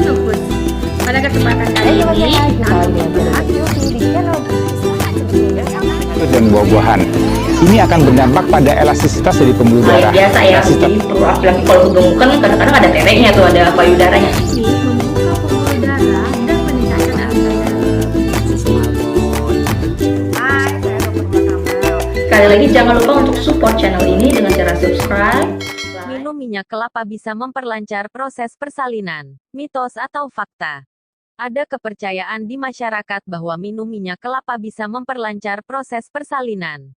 menebus. Pada kesempatan kali ini, dan buah-buahan. Ini akan berdampak pada elastisitas dari pembuluh darah. Biasa ya, jadi perlu apalagi kalau gemukkan kadang-kadang ada teteknya tuh, ada payudaranya. ini membuka pembuluh darah dan meningkatkan elastisitas. Hai, saya Dr. Kamal. Sekali lagi jangan lupa untuk support channel ini dengan cara subscribe. Minum minyak kelapa bisa memperlancar proses persalinan. Mitos atau fakta? Ada kepercayaan di masyarakat bahwa minum minyak kelapa bisa memperlancar proses persalinan.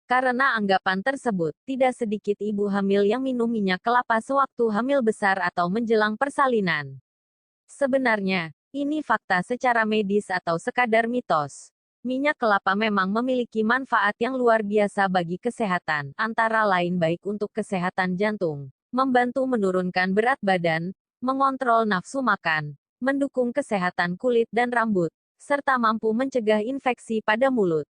Karena anggapan tersebut, tidak sedikit ibu hamil yang minum minyak kelapa sewaktu hamil besar atau menjelang persalinan. Sebenarnya, ini fakta secara medis atau sekadar mitos. Minyak kelapa memang memiliki manfaat yang luar biasa bagi kesehatan, antara lain baik untuk kesehatan jantung, membantu menurunkan berat badan, mengontrol nafsu makan, mendukung kesehatan kulit dan rambut, serta mampu mencegah infeksi pada mulut.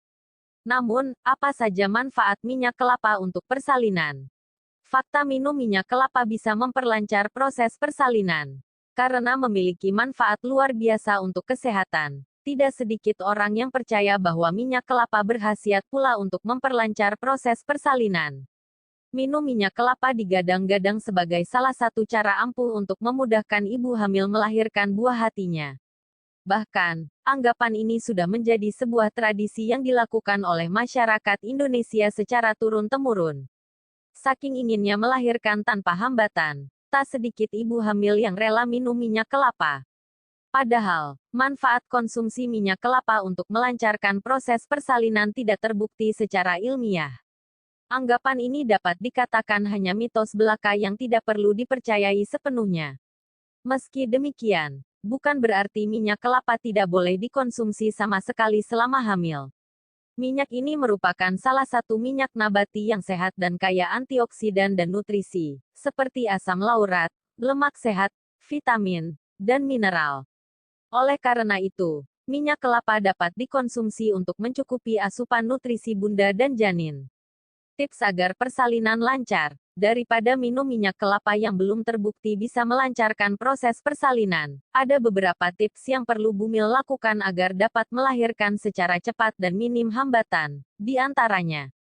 Namun, apa saja manfaat minyak kelapa untuk persalinan? Fakta minum minyak kelapa bisa memperlancar proses persalinan. Karena memiliki manfaat luar biasa untuk kesehatan, tidak sedikit orang yang percaya bahwa minyak kelapa berkhasiat pula untuk memperlancar proses persalinan. Minum minyak kelapa digadang-gadang sebagai salah satu cara ampuh untuk memudahkan ibu hamil melahirkan buah hatinya. Bahkan, anggapan ini sudah menjadi sebuah tradisi yang dilakukan oleh masyarakat Indonesia secara turun-temurun. Saking inginnya melahirkan tanpa hambatan, tak sedikit ibu hamil yang rela minum minyak kelapa. Padahal, manfaat konsumsi minyak kelapa untuk melancarkan proses persalinan tidak terbukti secara ilmiah. Anggapan ini dapat dikatakan hanya mitos belaka yang tidak perlu dipercayai sepenuhnya. Meski demikian, bukan berarti minyak kelapa tidak boleh dikonsumsi sama sekali selama hamil. Minyak ini merupakan salah satu minyak nabati yang sehat dan kaya antioksidan dan nutrisi, seperti asam laurat, lemak sehat, vitamin, dan mineral. Oleh karena itu, minyak kelapa dapat dikonsumsi untuk mencukupi asupan nutrisi bunda dan janin. Tips agar persalinan lancar, daripada minum minyak kelapa yang belum terbukti bisa melancarkan proses persalinan, ada beberapa tips yang perlu bumil lakukan agar dapat melahirkan secara cepat dan minim hambatan. Di antaranya,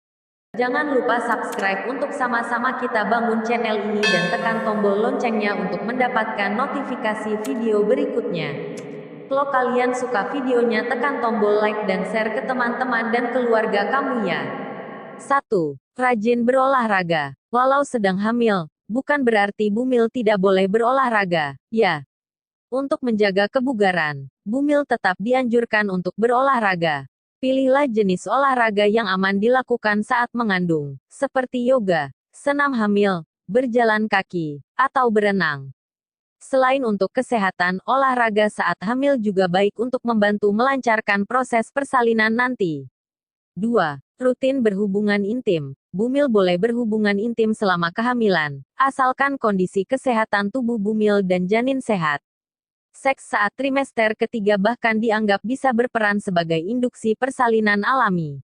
jangan lupa subscribe untuk sama-sama kita bangun channel ini dan tekan tombol loncengnya untuk mendapatkan notifikasi video berikutnya. Kalau kalian suka videonya, tekan tombol like dan share ke teman-teman dan keluarga kamu ya. 1. Rajin berolahraga. Walau sedang hamil, bukan berarti bumil tidak boleh berolahraga, ya. Untuk menjaga kebugaran, bumil tetap dianjurkan untuk berolahraga. Pilihlah jenis olahraga yang aman dilakukan saat mengandung, seperti yoga, senam hamil, berjalan kaki, atau berenang. Selain untuk kesehatan, olahraga saat hamil juga baik untuk membantu melancarkan proses persalinan nanti. 2. Rutin berhubungan intim. Bumil boleh berhubungan intim selama kehamilan, asalkan kondisi kesehatan tubuh bumil dan janin sehat. Seks saat trimester ketiga bahkan dianggap bisa berperan sebagai induksi persalinan alami.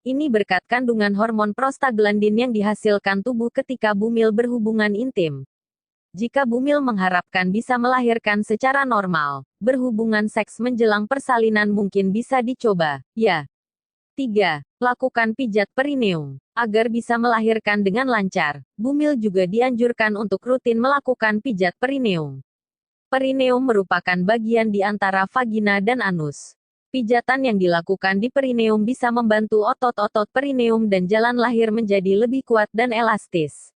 Ini berkat kandungan hormon prostaglandin yang dihasilkan tubuh ketika bumil berhubungan intim. Jika bumil mengharapkan bisa melahirkan secara normal, berhubungan seks menjelang persalinan mungkin bisa dicoba, ya. 3. Lakukan pijat perineum. Agar bisa melahirkan dengan lancar, bumil juga dianjurkan untuk rutin melakukan pijat perineum. Perineum merupakan bagian di antara vagina dan anus. Pijatan yang dilakukan di perineum bisa membantu otot-otot perineum dan jalan lahir menjadi lebih kuat dan elastis.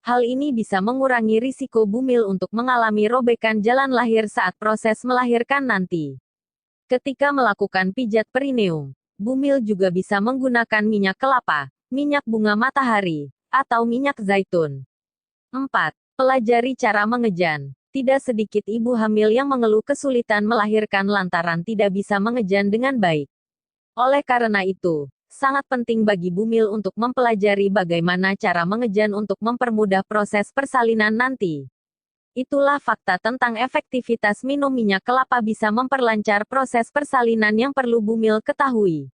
Hal ini bisa mengurangi risiko bumil untuk mengalami robekan jalan lahir saat proses melahirkan nanti. Ketika melakukan pijat perineum, bumil juga bisa menggunakan minyak kelapa, minyak bunga matahari, atau minyak zaitun. 4. Pelajari cara mengejan. Tidak sedikit ibu hamil yang mengeluh kesulitan melahirkan lantaran tidak bisa mengejan dengan baik. Oleh karena itu, sangat penting bagi bumil untuk mempelajari bagaimana cara mengejan untuk mempermudah proses persalinan nanti. Itulah fakta tentang efektivitas minum minyak kelapa bisa memperlancar proses persalinan yang perlu bumil ketahui.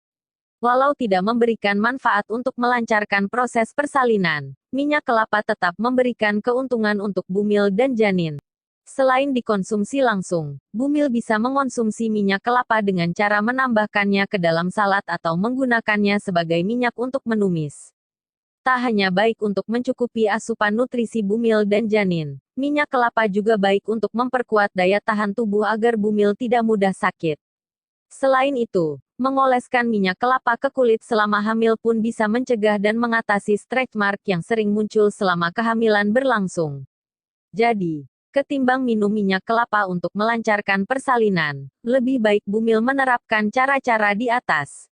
Walau tidak memberikan manfaat untuk melancarkan proses persalinan, minyak kelapa tetap memberikan keuntungan untuk bumil dan janin. Selain dikonsumsi langsung, Bumil bisa mengonsumsi minyak kelapa dengan cara menambahkannya ke dalam salad atau menggunakannya sebagai minyak untuk menumis. Tak hanya baik untuk mencukupi asupan nutrisi Bumil dan janin, minyak kelapa juga baik untuk memperkuat daya tahan tubuh agar Bumil tidak mudah sakit. Selain itu, mengoleskan minyak kelapa ke kulit selama hamil pun bisa mencegah dan mengatasi stretch mark yang sering muncul selama kehamilan berlangsung. Jadi, ketimbang minum minyak kelapa untuk melancarkan persalinan, lebih baik Bumil menerapkan cara-cara di atas.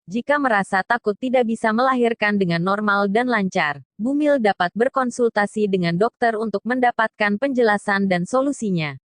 Jika merasa takut tidak bisa melahirkan dengan normal dan lancar, Bumil dapat berkonsultasi dengan dokter untuk mendapatkan penjelasan dan solusinya.